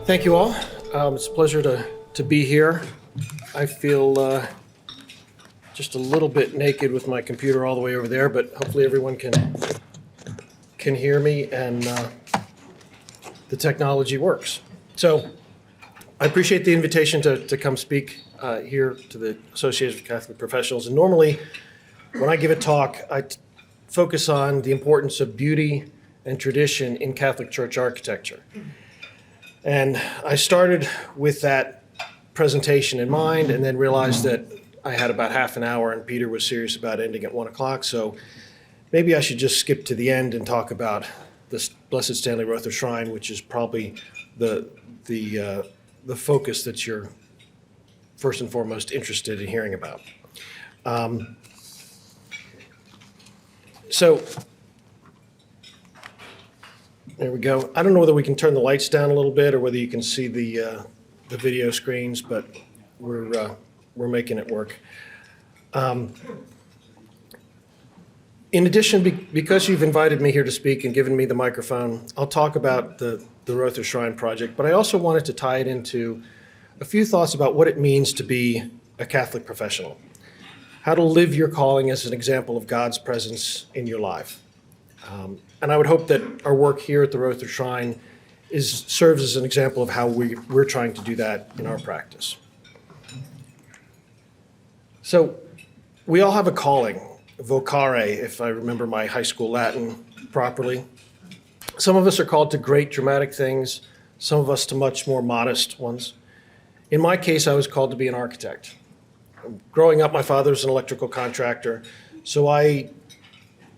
Thank you all. It's a pleasure to be here. I feel just a little bit naked with my computer all the way over there, but hopefully everyone can hear me and the technology works. So I appreciate the invitation to come speak here to the Association of Catholic Professionals. And normally when I give a talk, focus on the importance of beauty and tradition in Catholic Church architecture. And I started with that presentation in mind and then realized that I had about half an hour and Peter was serious about ending at 1 o'clock. So maybe I should just skip to the end and talk about the Blessed Stanley Rother Shrine, which is probably the focus that you're first and foremost interested in hearing about. So there we go. I don't know whether we can turn the lights down a little bit or whether you can see the video screens, but we're making it work. In addition, because you've invited me here to speak and given me the microphone, I'll talk about the Rother Shrine project, but I also wanted to tie it into a few thoughts about what it means to be a Catholic professional, how to live your calling as an example of God's presence in your life. And I would hope that our work here at the Rother Shrine serves as an example of how we're trying to do that in our practice. So we all have a calling, vocare, if I remember my high school Latin properly. Some of us are called to great dramatic things, some of us to much more modest ones. In my case, I was called to be an architect. Growing up, my father was an electrical contractor, so I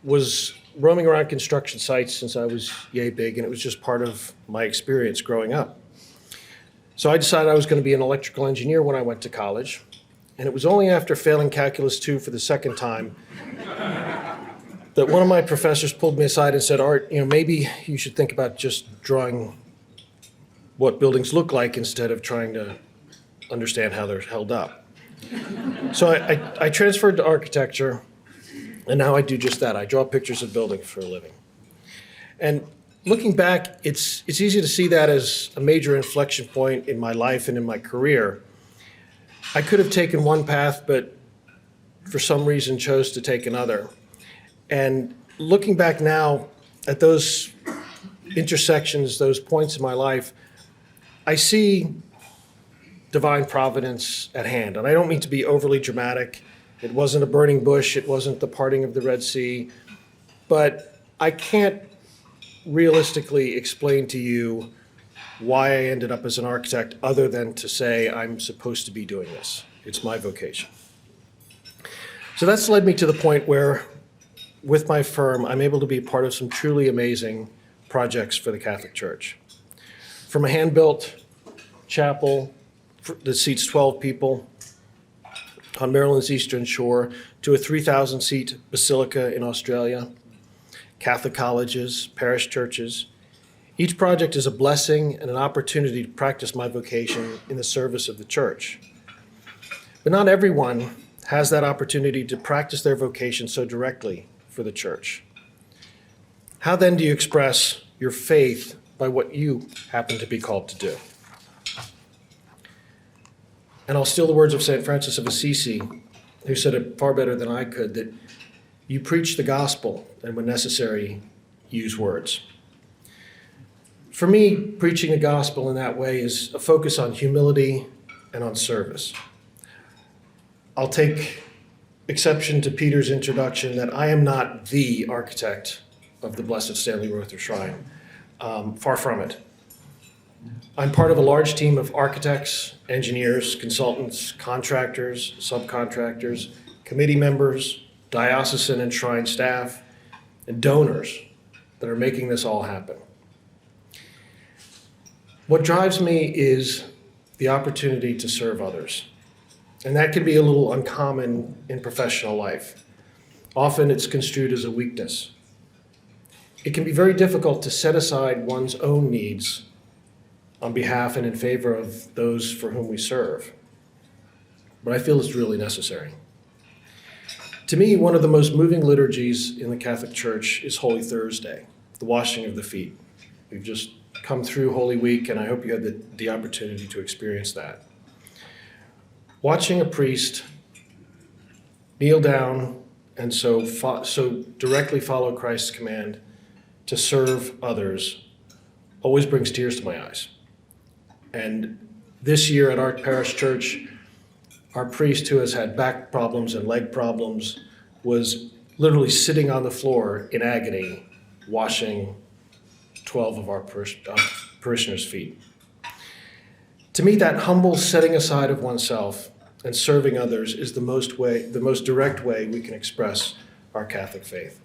was roaming around construction sites since I was yay big, and it was just part of my experience growing up. So I decided I was going to be an electrical engineer when I went to college, and it was only after failing Calculus 2 for the second time that one of my professors pulled me aside and said, Art, maybe you should think about just drawing what buildings look like instead of trying to understand how they're held up. So I transferred to architecture. And now I do just that. I draw pictures of buildings for a living. And looking back, it's easy to see that as a major inflection point in my life and in my career. I could have taken one path, but for some reason chose to take another. And looking back now at those intersections, those points in my life, I see divine providence at hand. And I don't mean to be overly dramatic. It wasn't a burning bush. It wasn't the parting of the Red Sea. But I can't realistically explain to you why I ended up as an architect other than to say I'm supposed to be doing this. It's my vocation. So that's led me to the point where, with my firm, I'm able to be part of some truly amazing projects for the Catholic Church. From a hand-built chapel that seats 12 people on Maryland's Eastern Shore, to a 3,000-seat basilica in Australia, Catholic colleges, parish churches. Each project is a blessing and an opportunity to practice my vocation in the service of the church. But not everyone has that opportunity to practice their vocation so directly for the church. How then do you express your faith by what you happen to be called to do? And I'll steal the words of St. Francis of Assisi, who said it far better than I could, that you preach the gospel and when necessary, use words. For me, preaching the gospel in that way is a focus on humility and on service. I'll take exception to Peter's introduction that I am not the architect of the Blessed Stanley Rother Shrine. Far from it. I'm part of a large team of architects, engineers, consultants, contractors, subcontractors, committee members, diocesan and shrine staff, and donors that are making this all happen. What drives me is the opportunity to serve others. And that can be a little uncommon in professional life. Often it's construed as a weakness. It can be very difficult to set aside one's own needs on behalf and in favor of those for whom we serve. But I feel it's really necessary. To me, one of the most moving liturgies in the Catholic Church is Holy Thursday, the washing of the feet. We've just come through Holy Week, and I hope you had the opportunity to experience that. Watching a priest kneel down and so directly follow Christ's command to serve others always brings tears to my eyes. And this year at our parish church, our priest, who has had back problems and leg problems, was literally sitting on the floor in agony, washing 12 of our parishioners' feet. To me, that humble setting aside of oneself and serving others is the most direct way we can express our Catholic faith.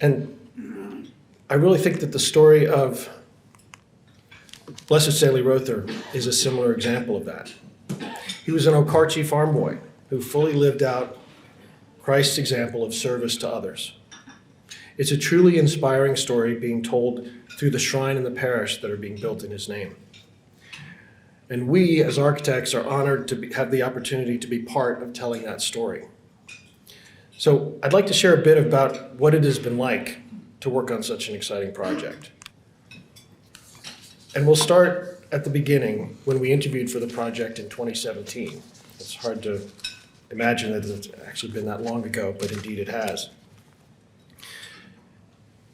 And I really think that the story of Blessed Stanley Rother is a similar example of that. He was an Okarchi farm boy who fully lived out Christ's example of service to others. It's a truly inspiring story being told through the shrine and the parish that are being built in his name. And we, as architects, are honored to have the opportunity to be part of telling that story. So I'd like to share a bit about what it has been like to work on such an exciting project. And we'll start at the beginning when we interviewed for the project in 2017. It's hard to imagine that it's actually been that long ago, but indeed it has.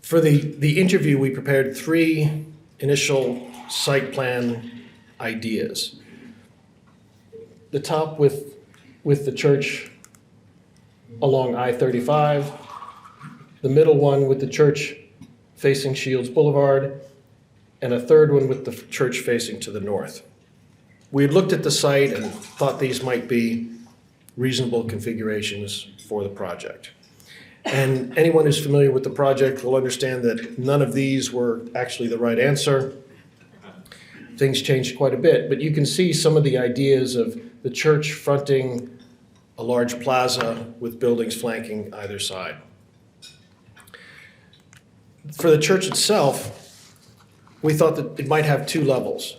For the interview, we prepared 3 initial site plan ideas. The top with the church along I-35, the middle one with the church facing Shields Boulevard, and a third one with the church facing to the north. We had looked at the site and thought these might be reasonable configurations for the project. And anyone who's familiar with the project will understand that none of these were actually the right answer. Things changed quite a bit, but you can see some of the ideas of the church fronting a large plaza with buildings flanking either side. For the church itself, we thought that it might have 2 levels.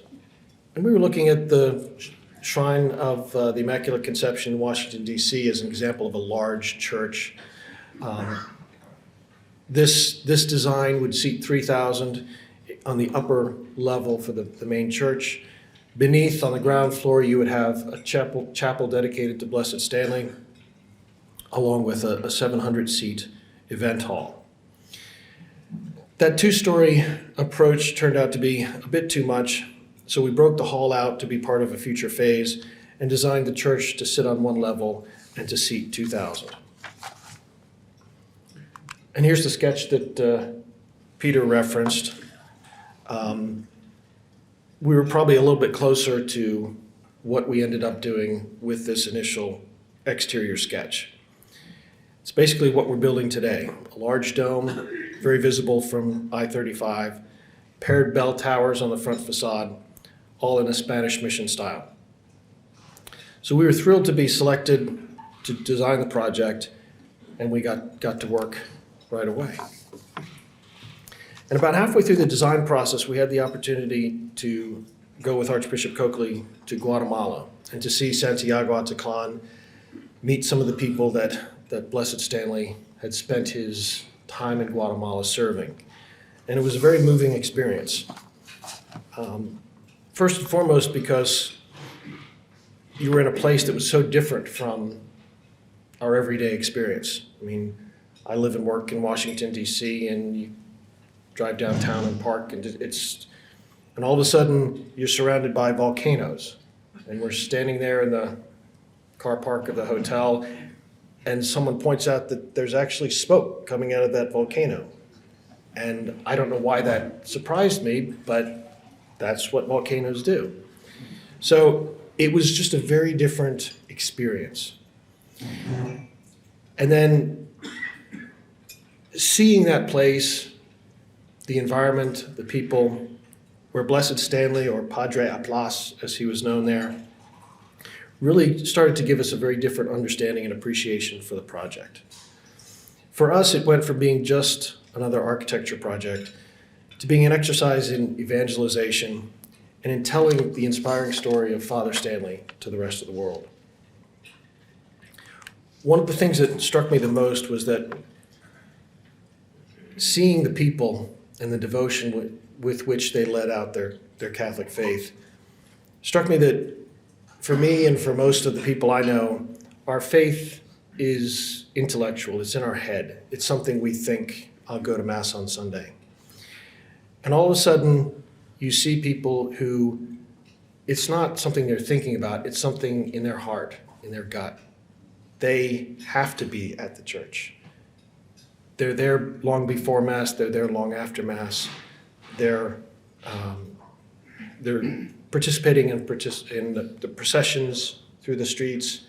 And we were looking at the Shrine of the Immaculate Conception in Washington, D.C. as an example of a large church. This design would seat 3,000 on the upper level for the main church. Beneath, on the ground floor, you would have a chapel dedicated to Blessed Stanley, along with a 700-seat event hall. That 2-story approach turned out to be a bit too much, so we broke the hall out to be part of a future phase and designed the church to sit on one level and to seat 2,000. And here's the sketch that Peter referenced. We were probably a little bit closer to what we ended up doing with this initial exterior sketch. It's basically what we're building today. A large dome, very visible from I-35, paired bell towers on the front facade, all in a Spanish mission style. So we were thrilled to be selected to design the project, and we got to work right away. And about halfway through the design process, we had the opportunity to go with Archbishop Coakley to Guatemala and to see Santiago Ataclan, meet some of the people that Blessed Stanley had spent his time in Guatemala serving. And it was a very moving experience. First and foremost, because you were in a place that was so different from our everyday experience. I mean, I live and work in Washington, D.C., and you drive downtown and park, and and all of a sudden you're surrounded by volcanoes. And we're standing there in the car park of the hotel, and someone points out that there's actually smoke coming out of that volcano. And I don't know why that surprised me, but that's what volcanoes do. So it was just a very different experience. And then seeing that place, the environment, the people, where Blessed Stanley, or Padre Aplas, as he was known there, really started to give us a very different understanding and appreciation for the project. For us, it went from being just another architecture project to being an exercise in evangelization and in telling the inspiring story of Father Stanley to the rest of the world. One of the things that struck me the most was that seeing the people and the devotion with which they led out their Catholic faith struck me that for me and for most of the people I know, our faith is intellectual. It's in our head. It's something we think, I'll go to Mass on Sunday. And all of a sudden, you see people who, it's not something they're thinking about, it's something in their heart, in their gut. They have to be at the church. They're there long before Mass, they're there long after Mass. They're participating in the processions through the streets.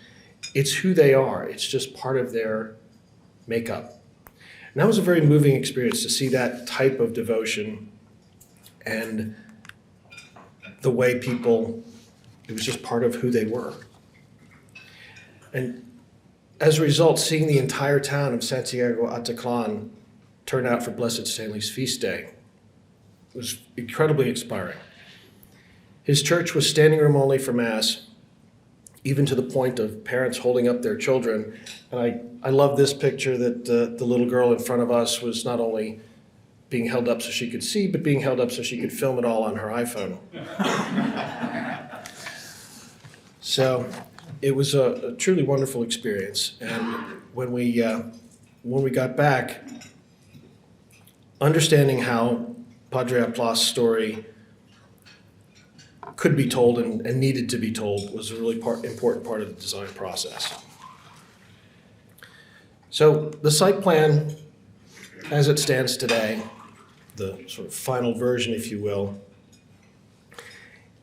It's who they are. It's just part of their makeup. And that was a very moving experience to see that type of devotion and the way people, it was just part of who they were. And as a result, seeing the entire town of Santiago Ataclan turn out for Blessed Stanley's feast day was incredibly inspiring. His church was standing room only for Mass, even to the point of parents holding up their children. And I love this picture that the little girl in front of us was not only being held up so she could see, but being held up so she could film it all on her iPhone. So it was a truly wonderful experience. And when we got back, understanding how Padre Aplas' story could be told and needed to be told was a really important part of the design process. So the site plan, as it stands today, the sort of final version, if you will,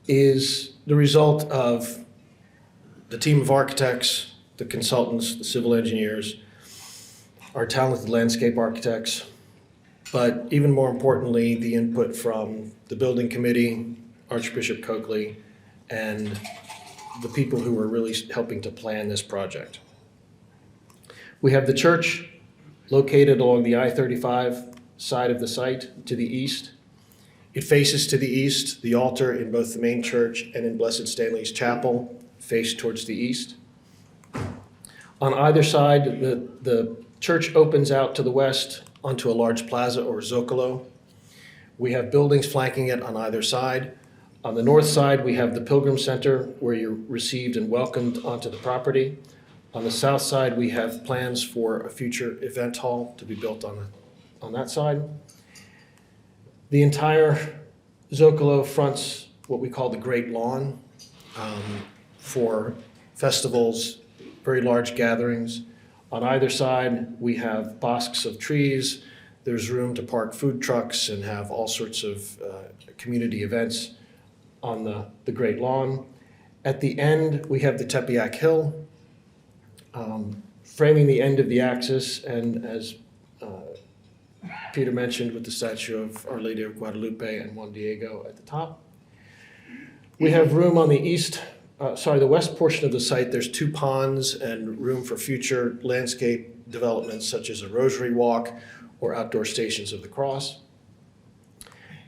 is the result of the team of architects, the consultants, the civil engineers, our talented landscape architects, but even more importantly, the input from the building committee, Archbishop Coakley, and the people who were really helping to plan this project. We have the church located along the I-35 side of the site to the east. It faces to the east. The altar in both the main church and in Blessed Stanley's chapel face towards the east. On either side, the church opens out to the west onto a large plaza or zocalo. We have buildings flanking it on either side. On the north side, we have the Pilgrim Center where you're received and welcomed onto the property. On the south side, we have plans for a future event hall to be built on that side. The entire zocalo fronts what we call the Great Lawn for festivals, very large gatherings. On either side, we have bosques of trees. There's room to park food trucks and have all sorts of community events on the Great Lawn. At the end, we have the Tepeyac Hill, framing the end of the axis, and as Peter mentioned, with the statue of Our Lady of Guadalupe and Juan Diego at the top. We have room on the west portion of the site. There's 2 ponds and room for future landscape developments such as a rosary walk or outdoor stations of the cross.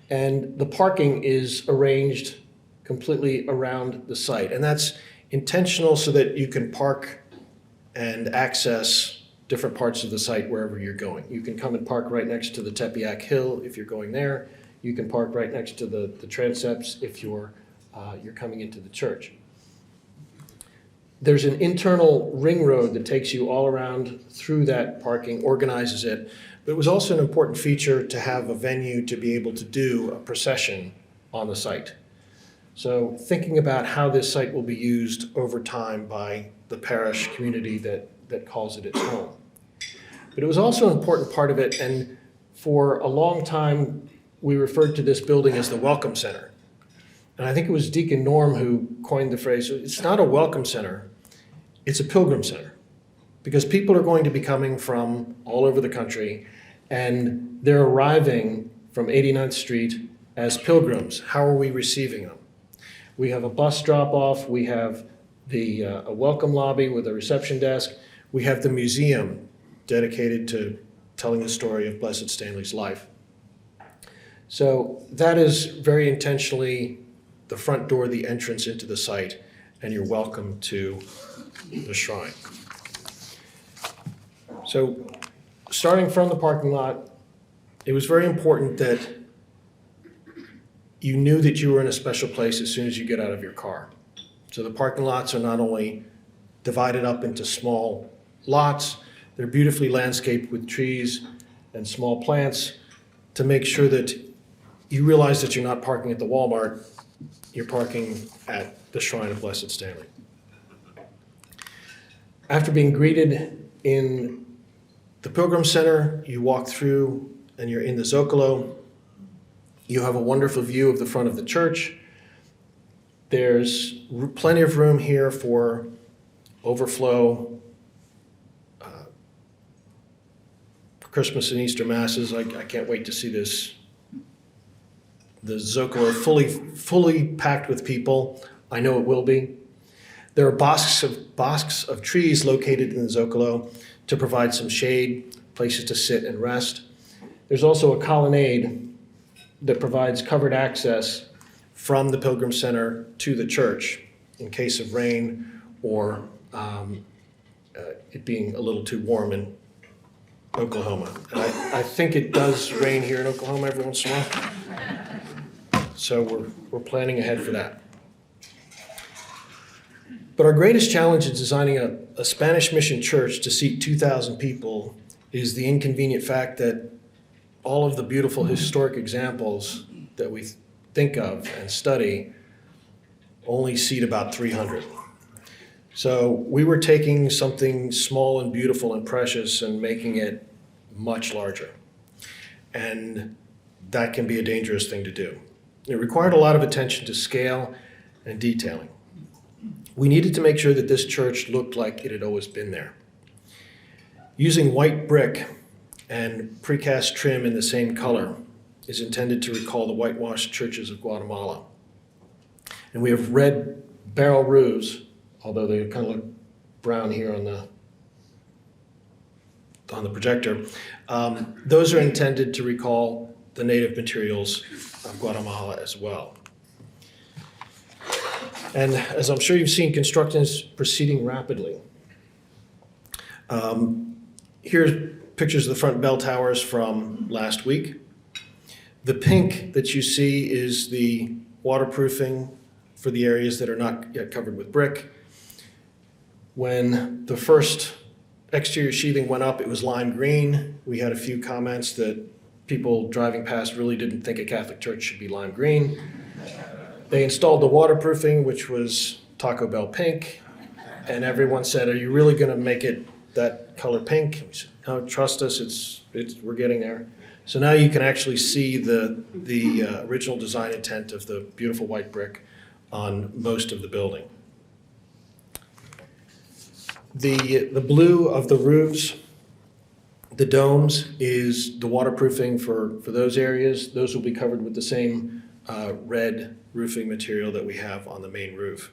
And the parking is arranged completely around the site. And that's intentional so that you can park and access different parts of the site wherever you're going. You can come and park right next to the Tepeyac Hill if you're going there. You can park right next to the transepts if you're coming into the church. There's an internal ring road that takes you all around through that parking, organizes it. But it was also an important feature to have a venue to be able to do a procession on the site. So thinking about how this site will be used over time by the parish community that calls it its home. But it was also an important part of it, and for a long time, we referred to this building as the Welcome Center. And I think it was Deacon Norm who coined the phrase, it's not a welcome center, it's a pilgrim center. Because people are going to be coming from all over the country, and they're arriving from 89th Street as pilgrims. How are we receiving them? We have a bus drop-off, we have a welcome lobby with a reception desk, we have the museum dedicated to telling the story of Blessed Stanley's life. So that is very intentionally the front door, the entrance into the site, and you're welcome to the shrine. So starting from the parking lot, It was very important that you knew that you were in a special place as soon as you get out of your car. So the parking lots are not only divided up into small lots, they're beautifully landscaped with trees and small plants to make sure that you realize that you're not parking at the Walmart, you're parking at the Shrine of Blessed Stanley. After being greeted in the Pilgrim Center, you walk through and you're in the Zocalo. You have a wonderful view of the front of the church. There's plenty of room here for overflow, Christmas and Easter masses. I can't wait to see this. The Zocalo fully packed with people. I know it will be. There are bosques of trees located in the Zocalo to provide some shade, places to sit and rest. There's also a colonnade that provides covered access from the Pilgrim Center to the church in case of rain or it being a little too warm in Oklahoma. And I think it does rain here in Oklahoma every once in a while. So we're planning ahead for that. But our greatest challenge in designing a Spanish mission church to seat 2,000 people is the inconvenient fact that all of the beautiful historic examples that we think of and study only seat about 300. So we were taking something small and beautiful and precious and making it much larger. And that can be a dangerous thing to do. It required a lot of attention to scale and detailing. We needed to make sure that this church looked like it had always been there. Using white brick and precast trim in the same color is intended to recall the whitewashed churches of Guatemala. And we have red barrel roofs, although they kind of look brown here on the projector. Those are intended to recall the native materials of Guatemala as well. And as I'm sure you've seen, construction is proceeding rapidly. Here's pictures of the front bell towers from last week. The pink that you see is the waterproofing for the areas that are not yet covered with brick. When the first exterior sheathing went up, it was lime green. We had a few comments that people driving past really didn't think a Catholic church should be lime green. They installed the waterproofing, which was Taco Bell pink, and everyone said, "Are you really going to make it that color pink?" We said, "No, trust us, we're getting there." So now you can actually see the original design intent of the beautiful white brick on most of the building. The blue of the roofs, the domes, is the waterproofing for those areas. Those will be covered with the same red roofing material that we have on the main roof.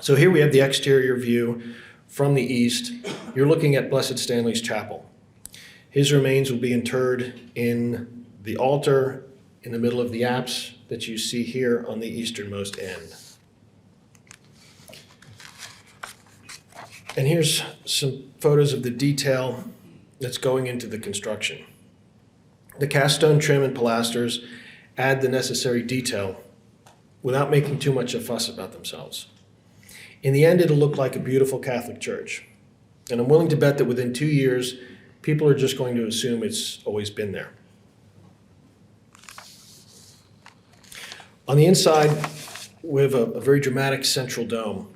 So here we have the exterior view from the east. You're looking at Blessed Stanley's chapel. His remains will be interred in the altar in the middle of the apse that you see here on the easternmost end. And here's some photos of the detail that's going into the construction. The cast stone trim and pilasters add the necessary detail without making too much of a fuss about themselves. In the end, it'll look like a beautiful Catholic church. And I'm willing to bet that within 2 years, people are just going to assume it's always been there. On the inside, we have a very dramatic central dome.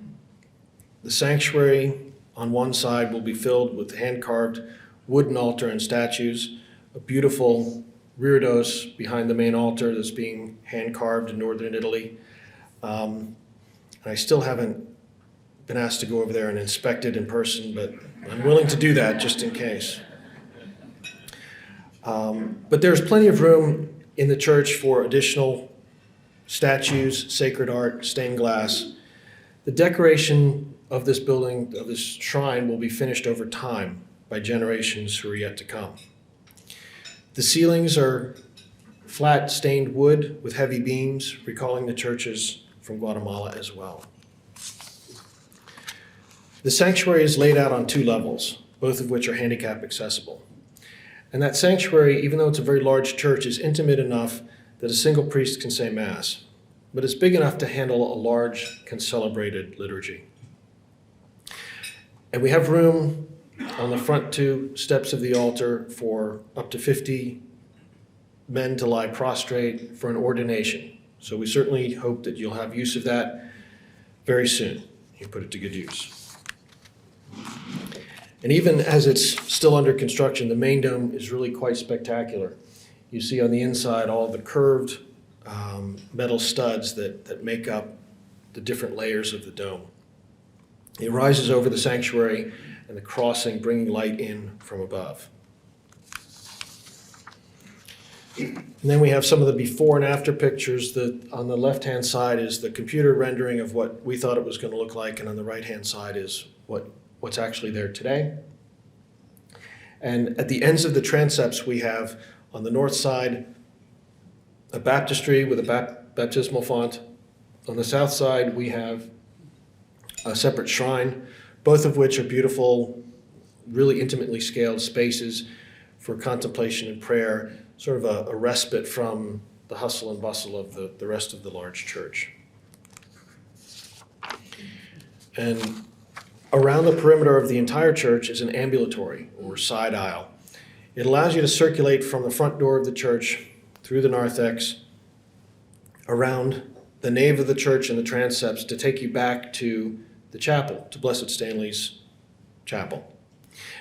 The sanctuary on one side will be filled with hand-carved wooden altar and statues, a beautiful reredos behind the main altar that's being hand-carved in northern Italy. And I still haven't been asked to go over there and inspect it in person, but I'm willing to do that just in case. But there's plenty of room in the church for additional statues, sacred art, stained glass. The decoration of this building, of this shrine, will be finished over time by generations who are yet to come. The ceilings are flat stained wood with heavy beams, recalling the churches from Guatemala as well. The sanctuary is laid out on 2 levels, both of which are handicap accessible. And that sanctuary, even though it's a very large church, is intimate enough that a single priest can say Mass, but it's big enough to handle a large concelebrated liturgy. And we have room on the front two steps of the altar for up to 50 men to lie prostrate for an ordination. So we certainly hope that you'll have use of that very soon. You put it to good use. And even as it's still under construction, the main dome is really quite spectacular. You see on the inside all the curved metal studs that make up the different layers of the dome. It rises over the sanctuary and the crossing, bringing light in from above. And then we have some of the before and after pictures. On the left-hand side is the computer rendering of what we thought it was going to look like, and on the right-hand side is what's actually there today. And at the ends of the transepts, we have on the north side a baptistry with a baptismal font. On the south side, we have a separate shrine, both of which are beautiful, really intimately scaled spaces for contemplation and prayer, sort of a respite from the hustle and bustle of the rest of the large church. And around the perimeter of the entire church is an ambulatory or side aisle. It allows you to circulate from the front door of the church through the narthex, around the nave of the church and the transepts to take you back to the chapel, to Blessed Stanley's chapel.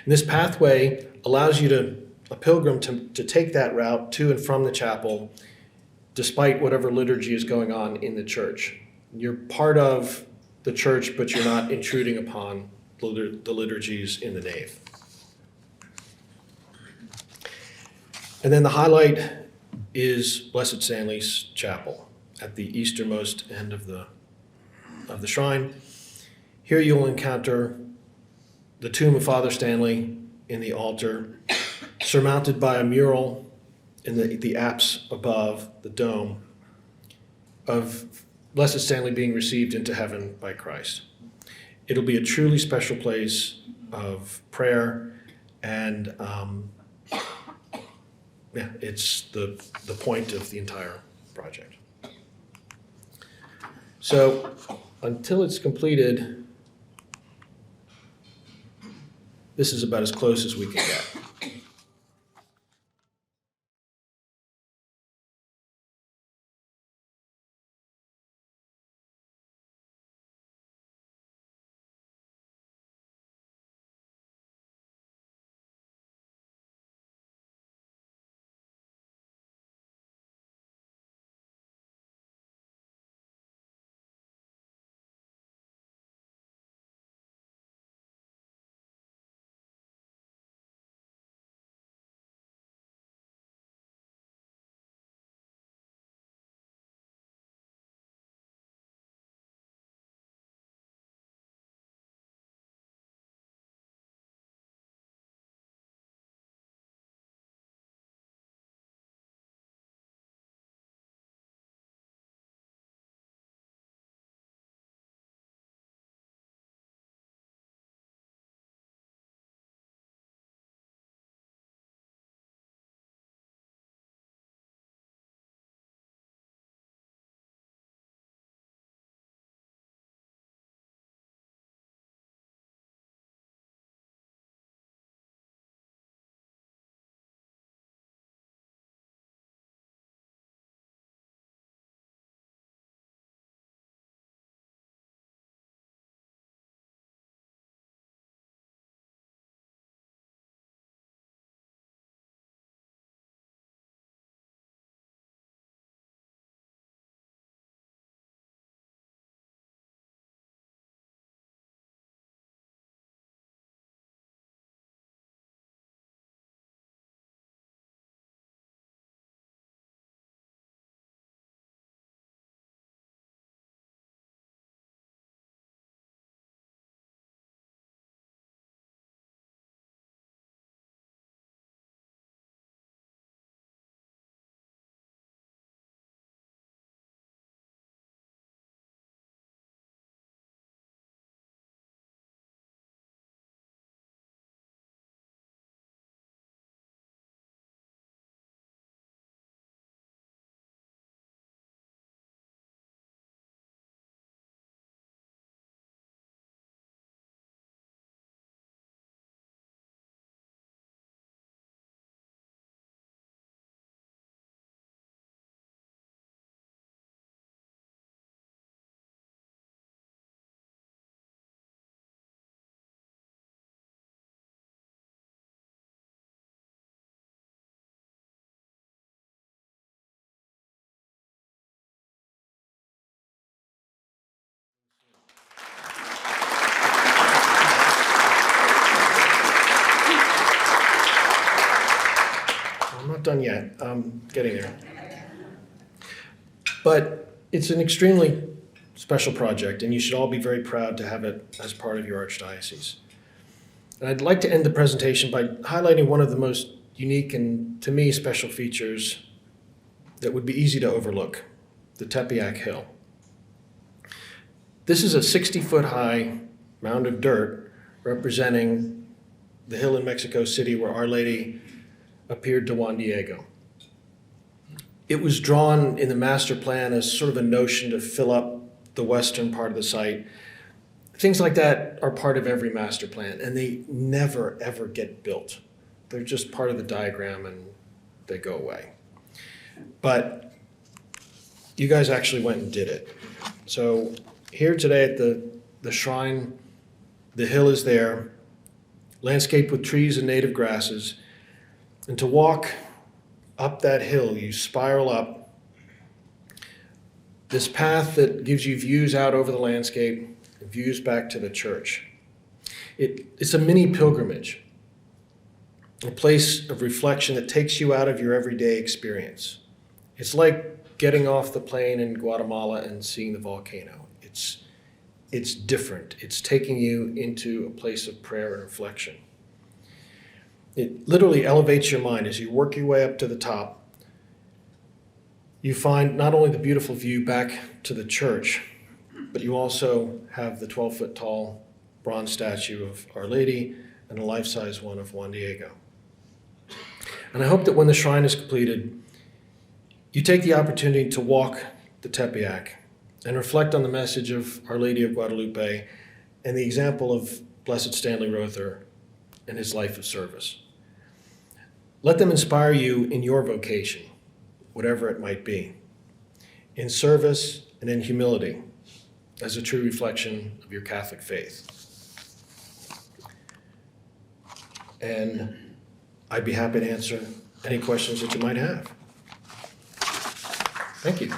And this pathway allows a pilgrim to take that route to and from the chapel, despite whatever liturgy is going on in the church. You're part of the church, but you're not intruding upon the liturgies in the nave. And then the highlight is Blessed Stanley's chapel at the easternmost end of the shrine. Here you'll encounter the tomb of Father Stanley in the altar, surmounted by a mural in the apse above the dome of Blessed Stanley being received into heaven by Christ. It'll be a truly special place of prayer, and it's the point of the entire project. So until it's completed, this is about as close as we can get. done yet. Getting there. But it's an extremely special project, and you should all be very proud to have it as part of your archdiocese. And I'd like to end the presentation by highlighting one of the most unique and, to me, special features that would be easy to overlook, the Tepeyac Hill. This is a 60-foot high mound of dirt representing the hill in Mexico City where Our Lady appeared to Juan Diego. It was drawn in the master plan as sort of a notion to fill up the western part of the site. Things like that are part of every master plan, and they never, ever get built. They're just part of the diagram, and they go away. But you guys actually went and did it. So here today at the shrine, the hill is there, landscaped with trees and native grasses. And to walk up that hill, you spiral up this path that gives you views out over the landscape, views back to the church. It's a mini pilgrimage, a place of reflection that takes you out of your everyday experience. It's like getting off the plane in Guatemala and seeing the volcano. It's different. It's taking you into a place of prayer and reflection. It literally elevates your mind as you work your way up to the top. You find not only the beautiful view back to the church, but you also have the 12-foot tall bronze statue of Our Lady and a life-size one of Juan Diego. And I hope that when the shrine is completed, you take the opportunity to walk the Tepeyac and reflect on the message of Our Lady of Guadalupe and the example of Blessed Stanley Rother and his life of service. Let them inspire you in your vocation, whatever it might be, in service and in humility, as a true reflection of your Catholic faith. And I'd be happy to answer any questions that you might have. Thank you.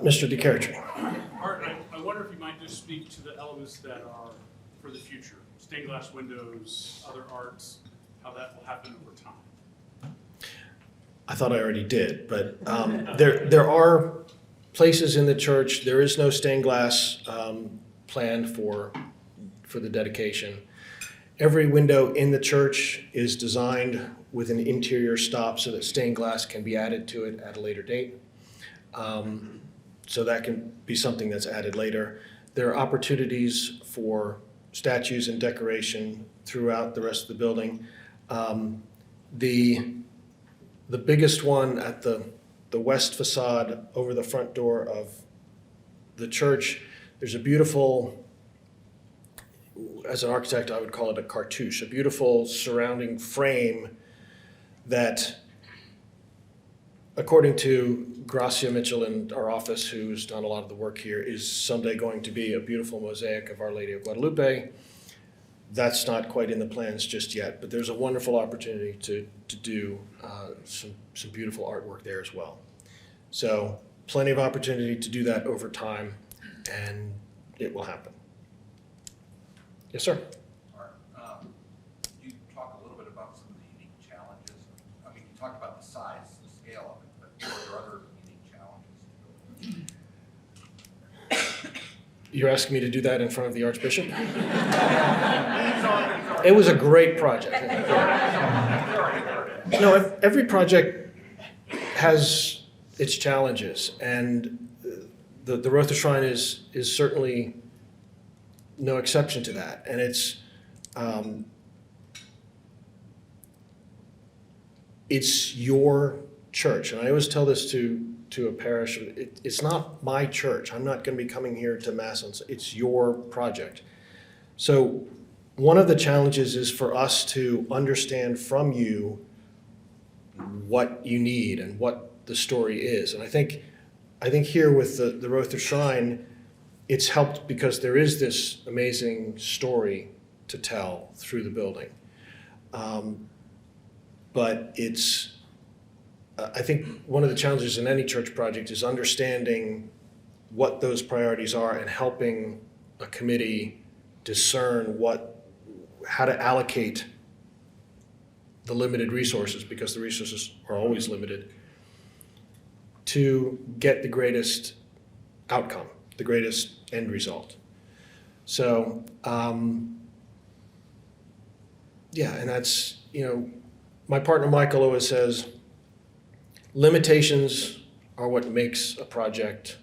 Mr. DeCartry. Art, I wonder if you might just speak to the elements that are for the future, stained glass windows, other arts, how that will happen over time. I thought I already did, but there are places in the church. There is no stained glass planned for the dedication. Every window in the church is designed with an interior stop so that stained glass can be added to it at a later date. So that can be something that's added later. There are opportunities for statues and decoration throughout the rest of the building. The biggest one at the west facade over the front door of the church, there's a beautiful, as an architect, I would call it a cartouche, a beautiful surrounding frame that, according to Gracia Mitchell in our office, who's done a lot of the work here, is someday going to be a beautiful mosaic of Our Lady of Guadalupe. That's not quite in the plans just yet, but there's a wonderful opportunity to do some beautiful artwork there as well. So plenty of opportunity to do that over time, and it will happen. Yes, sir. You talk a little bit about some of the unique challenges. I mean, you talked about the size, the scale of it, but are there other unique challenges? You're asking me to do that in front of the Archbishop? It was a great project. No, every project has its challenges, and the Rother Shrine is certainly no exception to that. And it's your church, and I always tell this to a parish. It's not my church. I'm not going to be coming here to Mass on. It's your project. So one of the challenges is for us to understand from you what you need and what the story is. And I think here with the Rother Shrine, it's helped because there is this amazing story to tell through the building. But I think one of the challenges in any church project is understanding what those priorities are and helping a committee discern how to allocate the limited resources, because the resources are always limited, to get the greatest outcome, the greatest end result. So, yeah, and that's, my partner Michael always says, limitations are what makes a project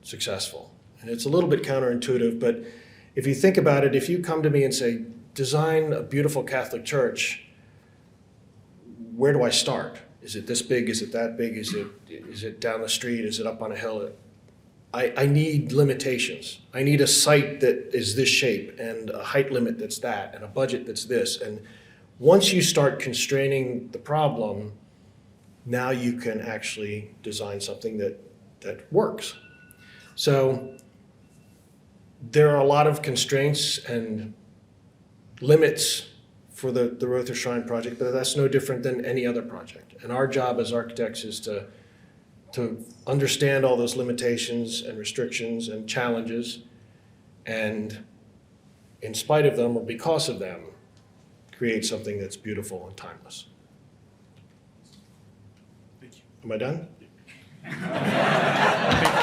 successful. And it's a little bit counterintuitive, but if you think about it, if you come to me and say, design a beautiful Catholic church, where do I start? Is it this big? Is it that big? Is it down the street? Is it up on a hill? I need limitations. I need a site that is this shape, and a height limit that's that, and a budget that's this. And once you start constraining the problem, now you can actually design something that works. So there are a lot of constraints and limits for the Rother Shrine project, but that's no different than any other project. And our job as architects is to understand all those limitations and restrictions and challenges, and in spite of them or because of them, create something that's beautiful and timeless. Thank you. Am I done? Thank you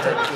very much.